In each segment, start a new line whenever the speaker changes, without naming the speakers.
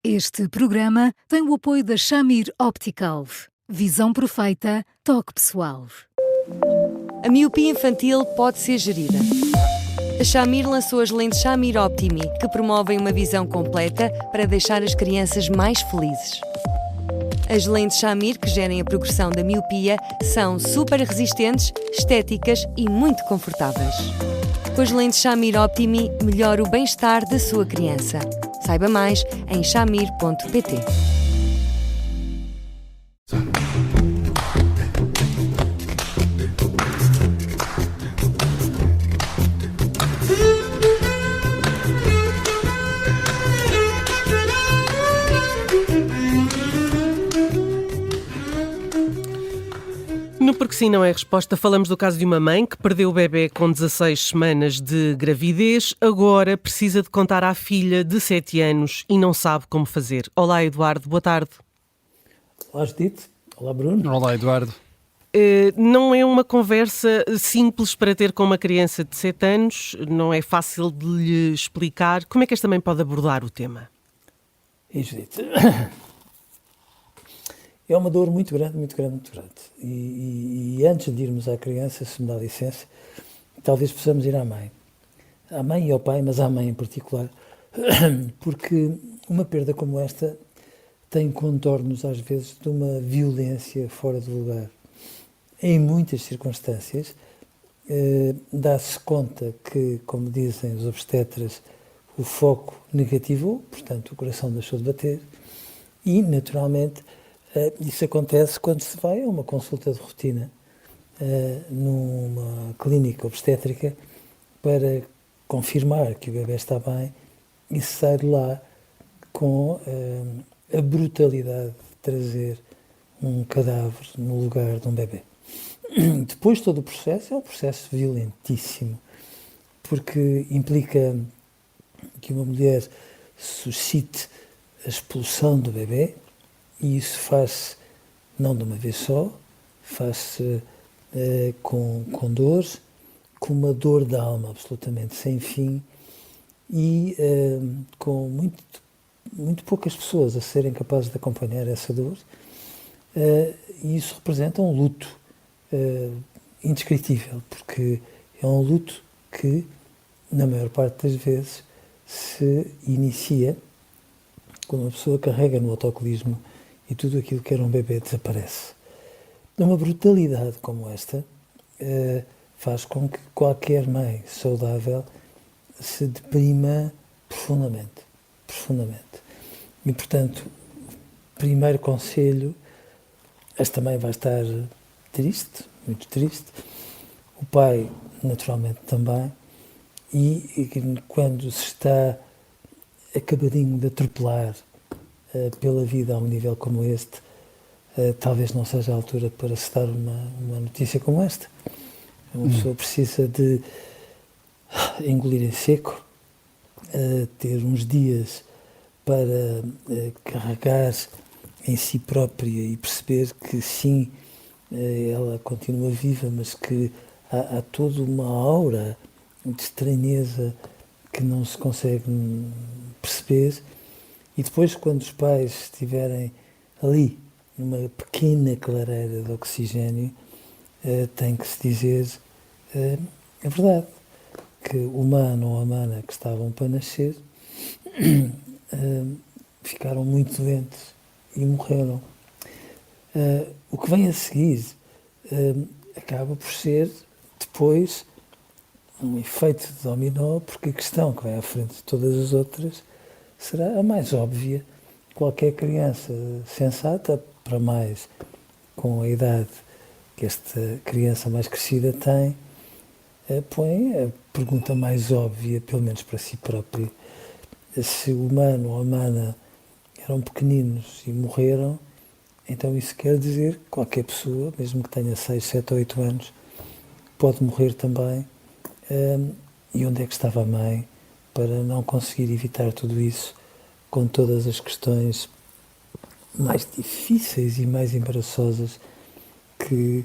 Este programa tem o apoio da Shamir Optical. Visão perfeita, toque pessoal.
A miopia infantil pode ser gerida. A Shamir lançou as lentes Shamir Optimi, que promovem uma visão completa para deixar as crianças mais felizes. As lentes Shamir, que gerem a progressão da miopia, são super resistentes, estéticas e muito confortáveis. Com as lentes Shamir Optimi, melhora o bem-estar da sua criança. Saiba mais em shamir.pt.
No Porque Sim Não É Resposta, falamos do caso de uma mãe que perdeu o bebê com 16 semanas de gravidez. Agora precisa de contar à filha de 7 anos e não sabe como fazer. Olá, Eduardo, boa tarde.
Olá, Judite. Olá, Bruno.
Olá, Eduardo.
Não é uma conversa simples para ter com uma criança de 7 anos, não é fácil de lhe explicar. Como é que esta mãe pode abordar o tema?
Judite, é uma dor muito grande, muito grande, muito grande. E antes de irmos à criança, se me dá licença, talvez possamos ir à mãe. À mãe e ao pai, mas à mãe em particular, porque uma perda como esta tem contornos, às vezes, de uma violência fora de lugar. Em muitas circunstâncias, dá-se conta que, como dizem os obstetras, o foco negativou, portanto, o coração deixou de bater, e, naturalmente, isso acontece quando se vai a uma consulta de rotina numa clínica obstétrica para confirmar que o bebê está bem e se sai de lá com a brutalidade de trazer um cadáver no lugar de um bebê. Depois todo o processo é um processo violentíssimo, porque implica que uma mulher suscite a expulsão do bebê, e isso faz-se não de uma vez só, faz-se com dores, com uma dor da alma absolutamente sem fim e com muito poucas pessoas a serem capazes de acompanhar essa dor. E isso representa um luto indescritível, porque é um luto que, na maior parte das vezes, se inicia quando uma pessoa carrega no autocolismo e tudo aquilo que era um bebê desaparece. Uma brutalidade como esta faz com que qualquer mãe saudável se deprima profundamente. E, portanto, primeiro conselho, esta mãe vai estar triste, muito triste, o pai, naturalmente, também, e quando se está acabadinho de atropelar pela vida a um nível como este, talvez não seja a altura para se dar uma notícia como esta. Uma pessoa precisa de engolir em seco, ter uns dias para carregar em si própria e perceber que sim, ela continua viva, mas que há toda uma aura de estranheza que não se consegue perceber. E depois, quando os pais estiverem ali, numa pequena clareira de oxigênio, tem que se dizer a verdade, que o mano ou a mana que estavam para nascer ficaram muito doentes e morreram. O que vem a seguir acaba por ser, depois, um efeito de dominó, porque a questão que vem à frente de todas as outras será a mais óbvia. Qualquer criança sensata, para mais com a idade que esta criança mais crescida tem, põe a pergunta mais óbvia, pelo menos para si próprio. Se o mano ou a mana eram pequeninos e morreram, então isso quer dizer que qualquer pessoa, mesmo que tenha 6, 7 ou 8 anos, pode morrer também. E onde é que estava a mãe para não conseguir evitar tudo isso, com todas as questões mais difíceis e mais embaraçosas que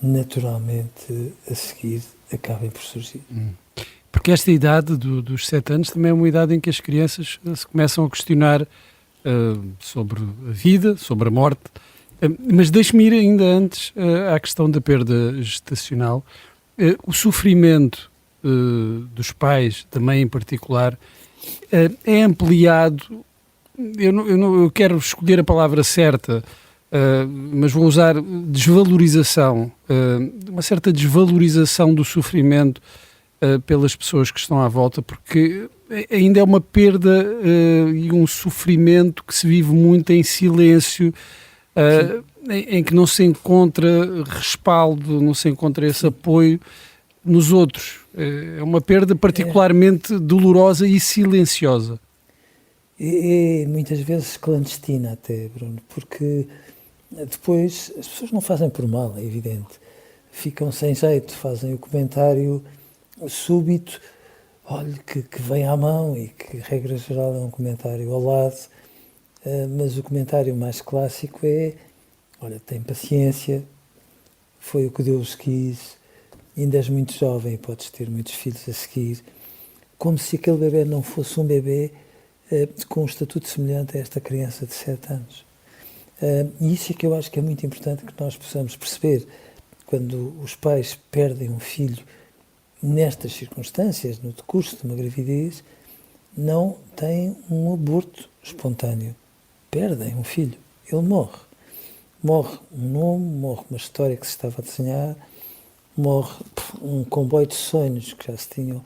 naturalmente a seguir acabem por surgir?
porque esta idade dos 7 anos também é uma idade em que as crianças se começam a questionar sobre a vida, sobre a morte. Mas deixe-me ir ainda antes à questão da perda gestacional. O sofrimento dos pais, da mãe em particular, é ampliado. Eu quero escolher a palavra certa, mas vou usar desvalorização, uma certa desvalorização do sofrimento pelas pessoas que estão à volta, porque ainda é uma perda e um sofrimento que se vive muito em silêncio, em que não se encontra respaldo, não se encontra esse apoio nos outros. É uma perda particularmente dolorosa e silenciosa.
É muitas vezes clandestina até, Bruno, porque depois as pessoas não fazem por mal, é evidente. Ficam sem jeito, fazem o comentário súbito, olha, que vem à mão e que, regra geral, é um comentário ao lado, mas o comentário mais clássico é, olha, tem paciência, foi o que Deus quis, ainda és muito jovem e podes ter muitos filhos a seguir, como se aquele bebê não fosse um bebê com um estatuto semelhante a esta criança de 7 anos. E isso é que eu acho que é muito importante que nós possamos perceber. Quando os pais perdem um filho nestas circunstâncias, no decurso de uma gravidez, não têm um aborto espontâneo. Perdem um filho. Ele morre. Morre um nome, morre uma história que se estava a desenhar, morre um comboio de sonhos que já se tinham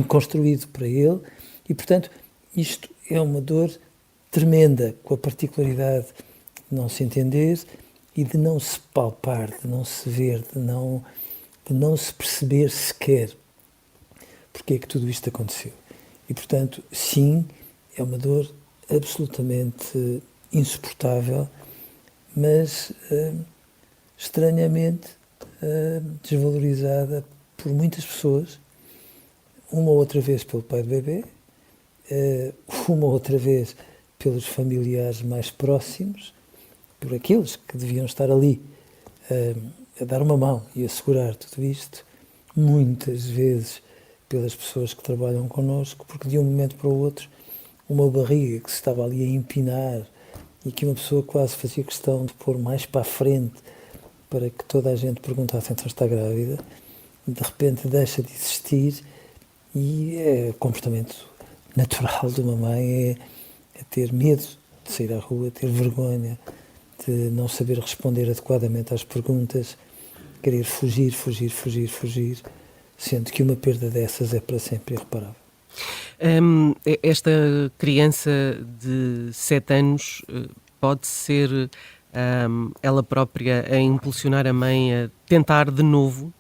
construído para ele e, portanto, isto é uma dor tremenda, com a particularidade de não se entender e de não se palpar, de não se ver, de não se perceber sequer porque é que tudo isto aconteceu. E, portanto, sim, é uma dor absolutamente insuportável, mas estranhamente desvalorizada por muitas pessoas, uma ou outra vez pelo pai do bebê, uma ou outra vez pelos familiares mais próximos, por aqueles que deviam estar ali a dar uma mão e a segurar tudo isto, muitas vezes pelas pessoas que trabalham connosco, porque de um momento para o outro uma barriga que se estava ali a empinar e que uma pessoa quase fazia questão de pôr mais para a frente para que toda a gente perguntasse então está grávida, de repente deixa de existir e é o comportamento natural de uma mãe, é ter medo de sair à rua, ter vergonha de não saber responder adequadamente às perguntas, querer fugir, sendo que uma perda dessas é para sempre irreparável.
Esta criança de 7 anos pode ser ela própria a impulsionar a mãe a tentar de novo?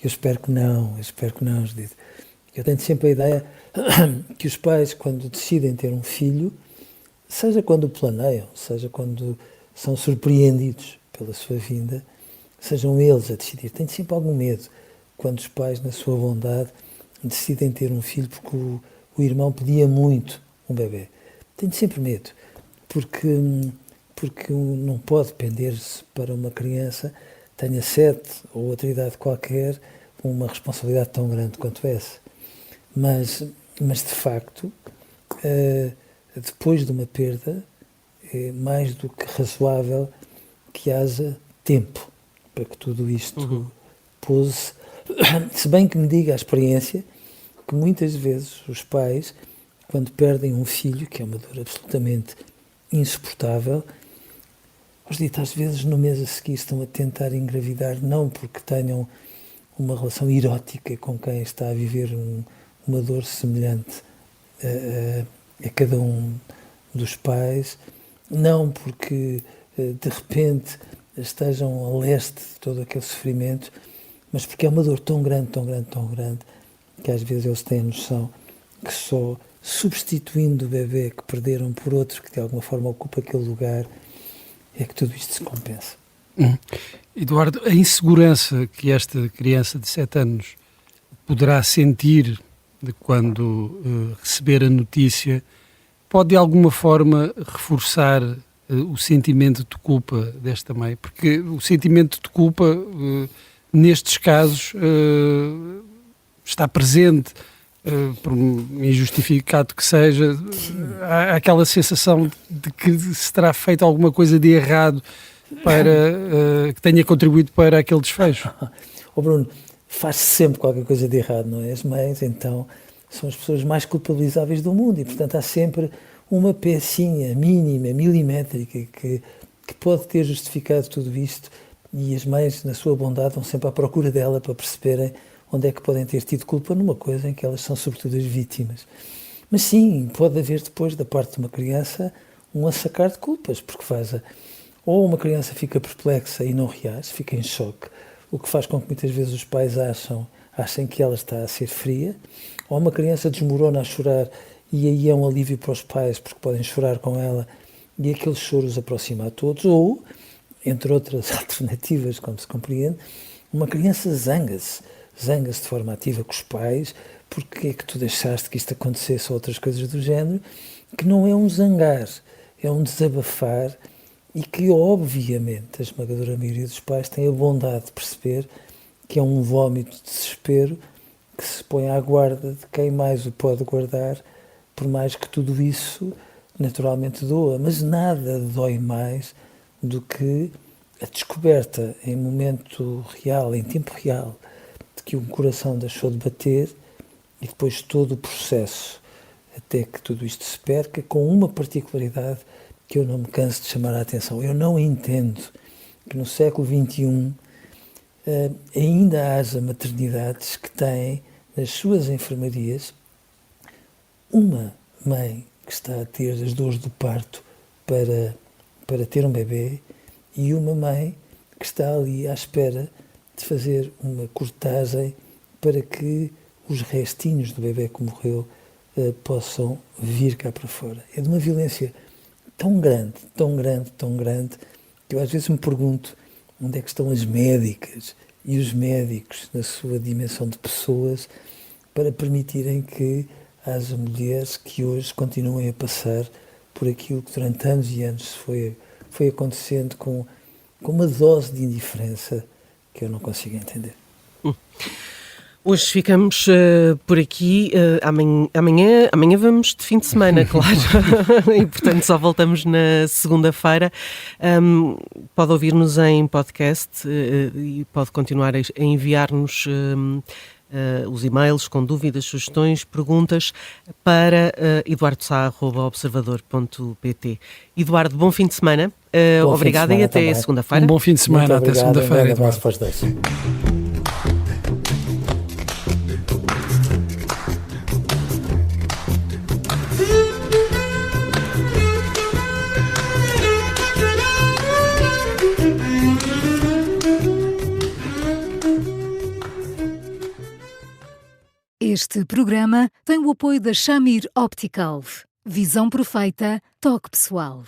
Eu espero que não, Judite. Eu tenho sempre a ideia que os pais, quando decidem ter um filho, seja quando o planeiam, seja quando são surpreendidos pela sua vinda, sejam eles a decidir. Tenho sempre algum medo quando os pais, na sua bondade, decidem ter um filho porque o irmão pedia muito um bebê. Tenho sempre medo, porque não pode pender-se para uma criança tenha 7 ou outra idade qualquer uma responsabilidade tão grande quanto essa. Mas de facto, depois de uma perda, é mais do que razoável que haja tempo para que tudo isto pouse. Se bem que me diga a experiência que muitas vezes os pais, quando perdem um filho, que é uma dor absolutamente insuportável, às vezes no mês a seguir estão a tentar engravidar, não porque tenham uma relação erótica com quem está a viver uma dor semelhante a cada um dos pais, não porque de repente estejam a leste de todo aquele sofrimento, mas porque é uma dor tão grande, que às vezes eles têm a noção que só substituindo o bebê que perderam por outro que de alguma forma ocupa aquele lugar, é que tudo isto se compensa.
Eduardo, a insegurança que esta criança de 7 anos poderá sentir de quando receber a notícia pode de alguma forma reforçar o sentimento de culpa desta mãe, porque o sentimento de culpa nestes casos está presente, por injustificado que seja, há aquela sensação de que se terá feito alguma coisa de errado para que tenha contribuído para aquele desfecho.
Bruno, faz-se sempre qualquer coisa de errado, não é? As mães, então, são as pessoas mais culpabilizáveis do mundo e, portanto, há sempre uma pecinha mínima, milimétrica, que pode ter justificado tudo isto, e as mães, na sua bondade, vão sempre à procura dela para perceberem onde é que podem ter tido culpa numa coisa em que elas são sobretudo as vítimas. Mas sim, pode haver depois, da parte de uma criança, um assacar de culpas, porque ou uma criança fica perplexa e não reage, fica em choque, o que faz com que muitas vezes os pais achem que ela está a ser fria, ou uma criança desmorona a chorar e aí é um alívio para os pais porque podem chorar com ela e aquele choro os aproxima a todos, ou, entre outras alternativas, como se compreende, uma criança zanga-se de forma ativa com os pais, porque é que tu deixaste que isto acontecesse ou outras coisas do género, que não é um zangar, é um desabafar e que, obviamente, a esmagadora maioria dos pais tem a bondade de perceber que é um vómito de desespero que se põe à guarda de quem mais o pode guardar, por mais que tudo isso naturalmente doa, mas nada dói mais do que a descoberta em momento real, em tempo real, de que um coração deixou de bater e depois todo o processo até que tudo isto se perca, com uma particularidade que eu não me canso de chamar a atenção. Eu não entendo que no século XXI ainda haja maternidades que têm nas suas enfermarias uma mãe que está a ter as dores do parto para ter um bebê e uma mãe que está ali à espera de fazer uma cortagem para que os restinhos do bebê que morreu possam vir cá para fora. É de uma violência tão grande, tão grande, tão grande, que eu às vezes me pergunto onde é que estão as médicas e os médicos na sua dimensão de pessoas para permitirem que haja mulheres que hoje continuem a passar por aquilo que durante anos e anos foi acontecendo com uma dose de indiferença que eu não consigo entender.
Hoje ficamos por aqui, amanhã vamos de fim de semana, claro, e portanto só voltamos na segunda-feira. Pode ouvir-nos em podcast e pode continuar a enviar-nos os e-mails com dúvidas, sugestões, perguntas para eduardosá@observador.pt. Eduardo, bom fim de semana, obrigada e até segunda-feira.
Um bom fim de semana, até segunda-feira.
Um abraço para os dois.
Este programa tem o apoio da Shamir Optical. Visão perfeita, toque pessoal.